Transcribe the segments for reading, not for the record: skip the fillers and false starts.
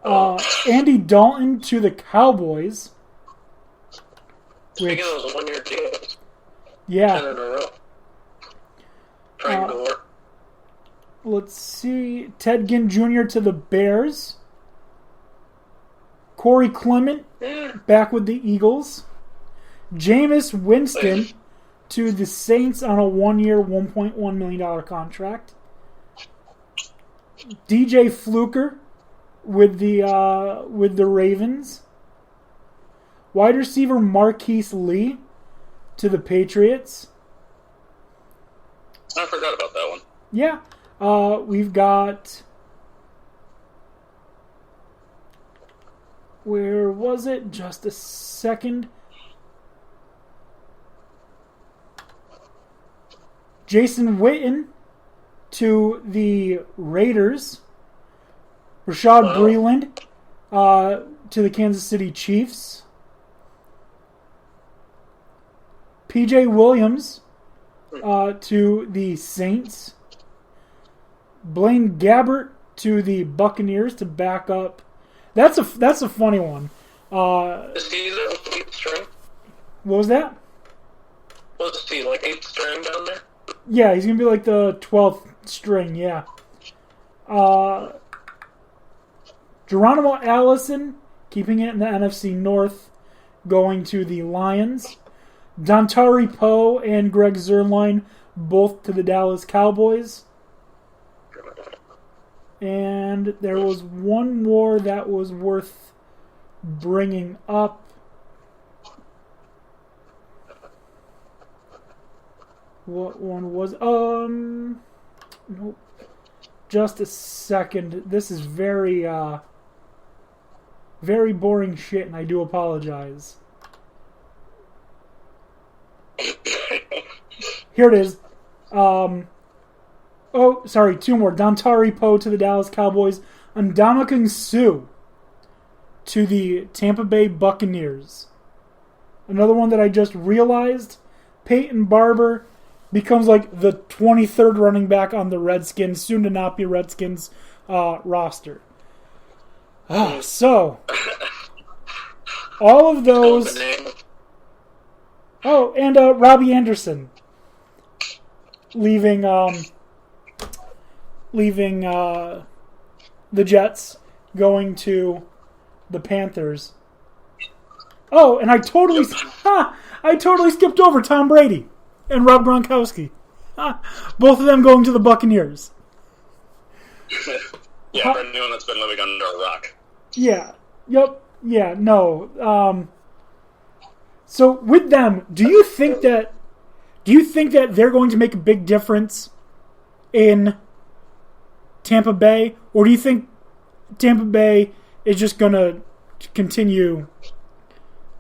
Andy Dalton to the Cowboys. Speaking of those 1-year deals. Yeah. 10 in a row. Frank Gore. Let's see. Ted Ginn Jr. to the Bears. Corey Clement back with the Eagles. Jameis Winston to the Saints on a 1-year, $1.1 million contract. DJ Fluker with the Ravens. Wide receiver Marquise Lee to the Patriots. I forgot about that one. Yeah. We've got... Where was it? Just a second. Jason Witten to the Raiders. Rashad Breeland to the Kansas City Chiefs. PJ Williams to the Saints. Blaine Gabbert to the Buccaneers to back up. That's a funny one. Is he the 8th string? What was that? Was he like 8th string down there? Yeah, he's going to be like the 12th string, yeah. Geronimo Allison, keeping it in the NFC North, going to the Lions. Dontari Poe and Greg Zuerlein, both to the Dallas Cowboys. And there was one more that was worth bringing up. What one was? Nope. Just a second. This is very boring shit, and I do apologize. Here it is. Sorry, two more. Dontari Poe to the Dallas Cowboys. Ndamukong Suh to the Tampa Bay Buccaneers. Another one that I just realized. Peyton Barber becomes like the 23rd running back on the Redskins, soon to not be Redskins roster. So, all of those... Oh, and Robbie Anderson leaving the Jets, going to the Panthers. Oh, and I totally skipped over Tom Brady and Rob Gronkowski. Both of them going to the Buccaneers. Yeah, for anyone that's been living under a rock. Yeah. Yep. Yeah. No. So with them, do you think that they're going to make a big difference in Tampa Bay, or do you think Tampa Bay is just going to continue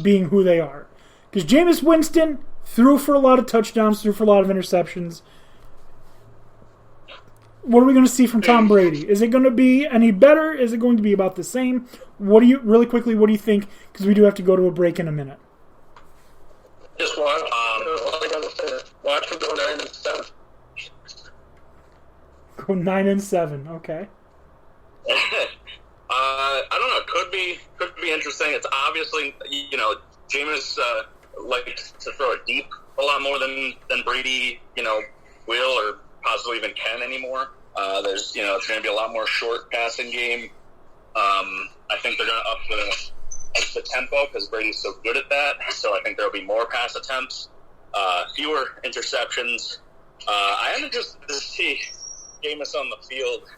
being who they are? Because Jameis Winston threw for a lot of touchdowns, threw for a lot of interceptions. What are we going to see from Tom Brady? Is it going to be any better? Is it going to be about the same? What do you think? Because we do have to go to a break in a minute. Just watch. Watch him go 9-7. Go 9-7. Okay. I don't know. Could be interesting. It's obviously, Jameis likes to throw it deep a lot more than Brady, will or possibly even can anymore. There's, it's going to be a lot more short passing game. I think they're going to up the tempo because Brady's so good at that. So I think there'll be more pass attempts, fewer interceptions. I am interested to see Jameis on the field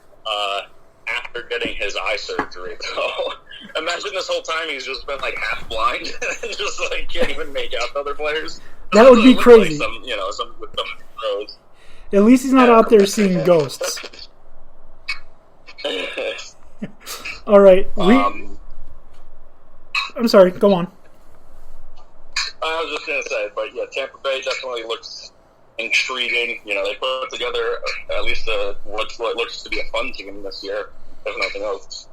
after getting his eye surgery. So imagine this whole time he's just been like half blind and just like can't even make out the other players. That would be crazy. Like some with some throws. At least he's not out there seeing ghosts. All right. I'm sorry. Go on. I was just going to say, but yeah, Tampa Bay definitely looks intriguing. They put together at least what looks to be a fun team this year, if nothing else.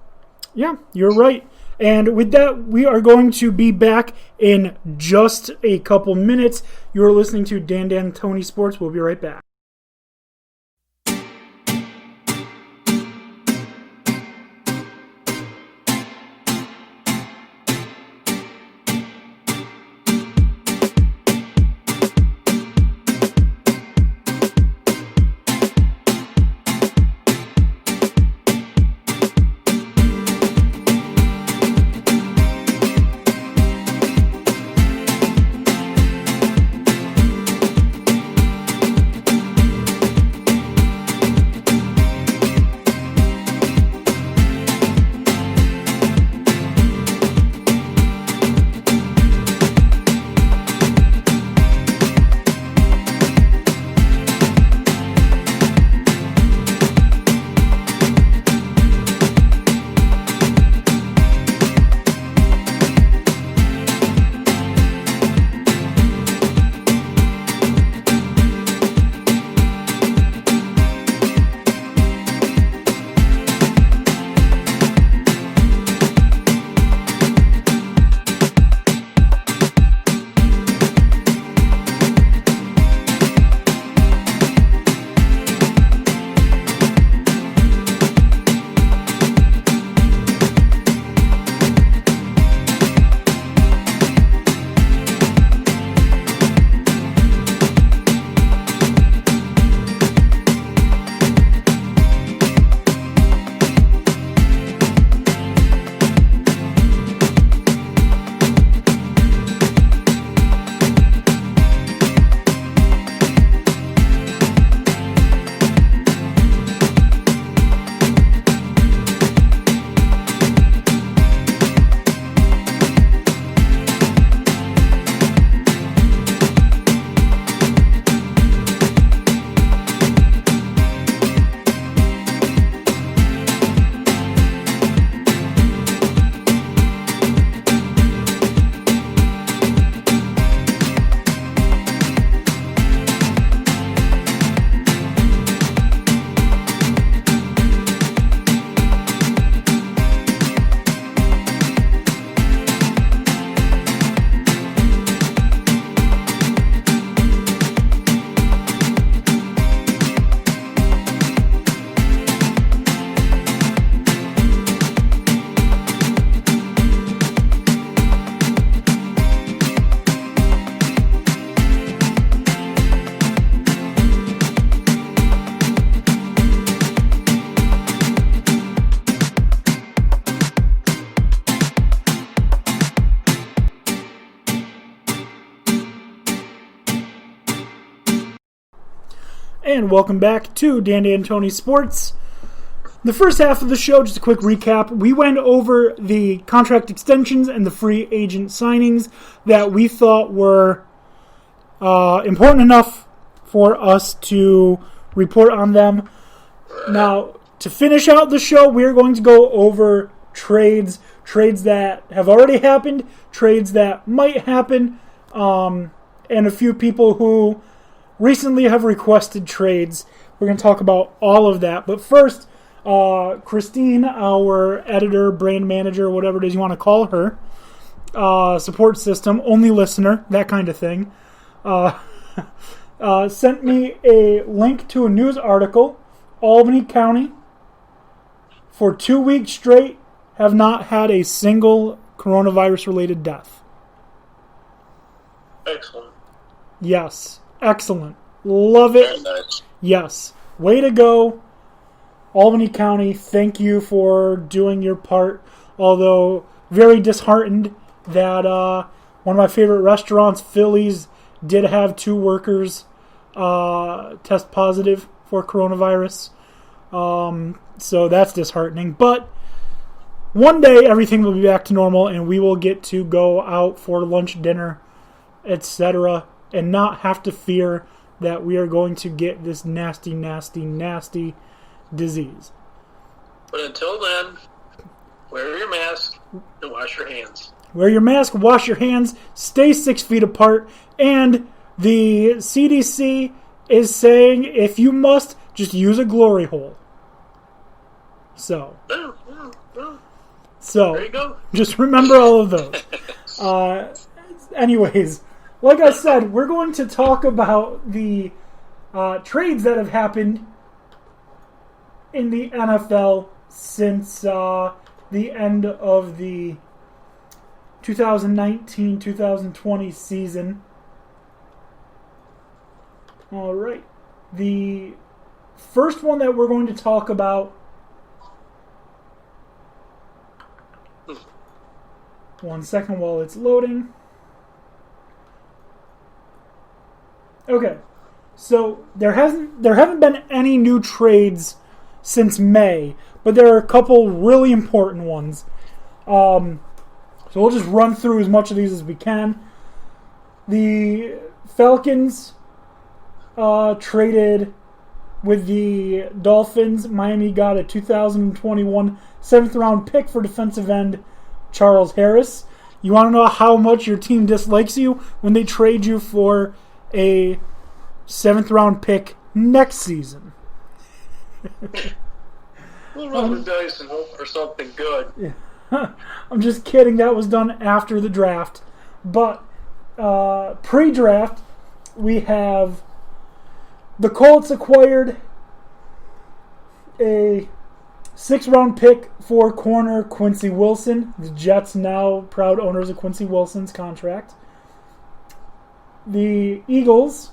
Yeah, you're right. And with that, we are going to be back in just a couple minutes. You're listening to Dan D'Antoni Sports. We'll be right back. And welcome back to Dan D'Antoni Sports. The first half of the show, just a quick recap. We went over the contract extensions and the free agent signings that we thought were important enough for us to report on them. Now, to finish out the show, we're going to go over trades that have already happened, trades that might happen, and a few people who recently have requested trades. We're going to talk about all of that. But first, Christine, our editor, brand manager, whatever it is you want to call her, support system, only listener, that kind of thing, sent me a link to a news article. Albany County, for 2 weeks straight, have not had a single coronavirus-related death. Excellent. Yes. Excellent. Love it. Very nice. Yes. Way to go, Albany County. Thank you for doing your part. Although, very disheartened that one of my favorite restaurants, Philly's, did have 2 workers test positive for coronavirus. So that's disheartening. But one day everything will be back to normal and we will get to go out for lunch, dinner, etc. and not have to fear that we are going to get this nasty, nasty, nasty disease. But until then, wear your mask and wash your hands. Wear your mask, wash your hands, stay 6 feet apart, and the CDC is saying if you must, just use a glory hole. So There you go. just remember all of those. Anyways, like I said, we're going to talk about the trades that have happened in the NFL since the end of the 2019-2020 season. All right. The first one that we're going to talk about. One second while it's loading. Okay. So there haven't been any new trades since May, but there are a couple really important ones. So we'll just run through as much of these as we can. The Falcons traded with the Dolphins. Miami got a 2021 7th-round pick for defensive end Charles Harris. You want to know how much your team dislikes you? When they trade you for a 7th-round pick next season. We'll roll the dice and hope for something good. Yeah. I'm just kidding. That was done after the draft. But pre-draft, we have the Colts acquired a 6th-round pick for corner Quincy Wilson. The Jets now proud owners of Quincy Wilson's contract. The Eagles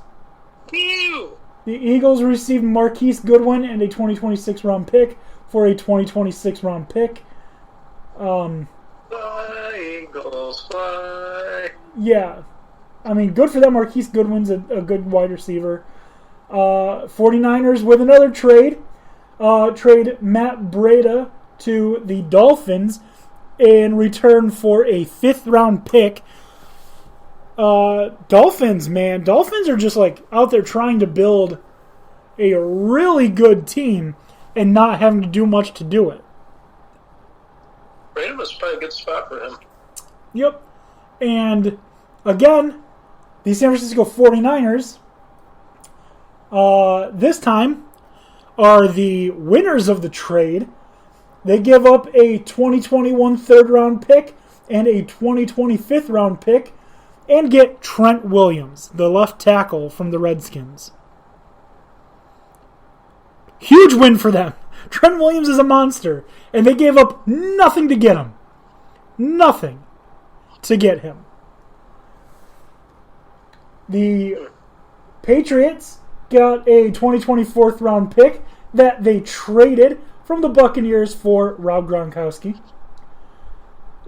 received Marquise Goodwin and a 2026 round pick for a 2026 round pick. Fly, Eagles, fly. Yeah. I mean, good for them. Marquise Goodwin's a good wide receiver. 49ers with another trade. Trade Matt Breida to the Dolphins in return for a 5th-round pick. Dolphins, man. Dolphins are just like out there trying to build a really good team and not having to do much to do it. Brandon was probably a good spot for him. Yep. And again, the San Francisco 49ers this time are the winners of the trade. They give up a 2021 3rd-round pick and a 2020 5th-round pick and get Trent Williams, the left tackle from the Redskins. Huge win for them. Trent Williams is a monster, and they gave up nothing to get him. Nothing to get him. The Patriots got a 2020 4th-round pick that they traded from the Buccaneers for Rob Gronkowski.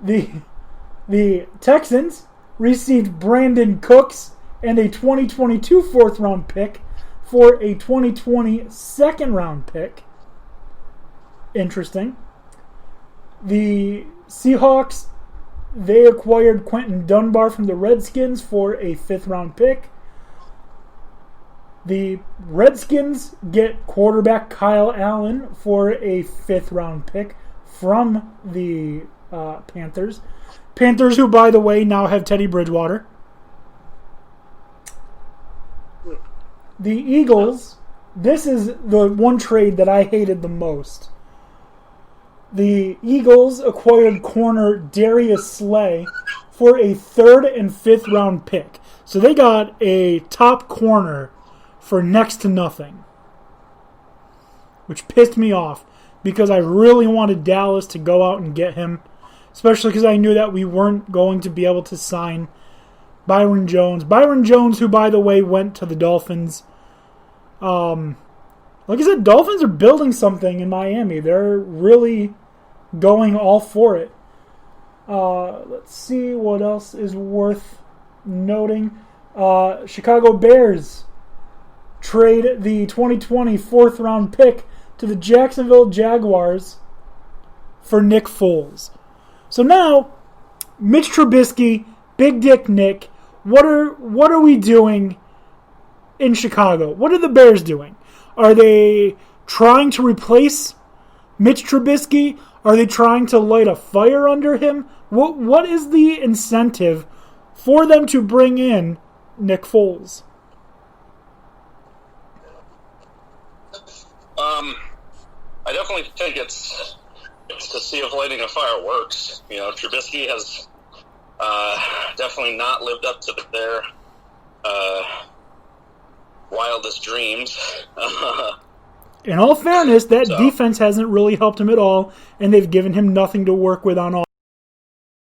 The Texans received Brandon Cooks and a 2022 4th-round pick for a 2020 second-round pick. Interesting. The Seahawks, they acquired Quentin Dunbar from the Redskins for a 5th-round pick. The Redskins get quarterback Kyle Allen for a 5th-round pick from the Panthers. Panthers, who, by the way, now have Teddy Bridgewater. The Eagles, this is the one trade that I hated the most. The Eagles acquired corner Darius Slay for a 3rd and 5th round pick. So they got a top corner for next to nothing, which pissed me off because I really wanted Dallas to go out and get him, especially because I knew that we weren't going to be able to sign Byron Jones. Byron Jones, who, by the way, went to the Dolphins. Like I said, Dolphins are building something in Miami. They're really going all for it. Let's see what else is worth noting. Chicago Bears trade the 2020 4th-round pick to the Jacksonville Jaguars for Nick Foles. So now, Mitch Trubisky, Big Dick Nick, what are we doing in Chicago? What are the Bears doing? Are they trying to replace Mitch Trubisky? Are they trying to light a fire under him? What is the incentive for them to bring in Nick Foles? I definitely think it's to see if lighting a fire works. You know, Trubisky has definitely not lived up to their wildest dreams. In all fairness, that defense hasn't really helped him at all, and they've given him nothing to work with on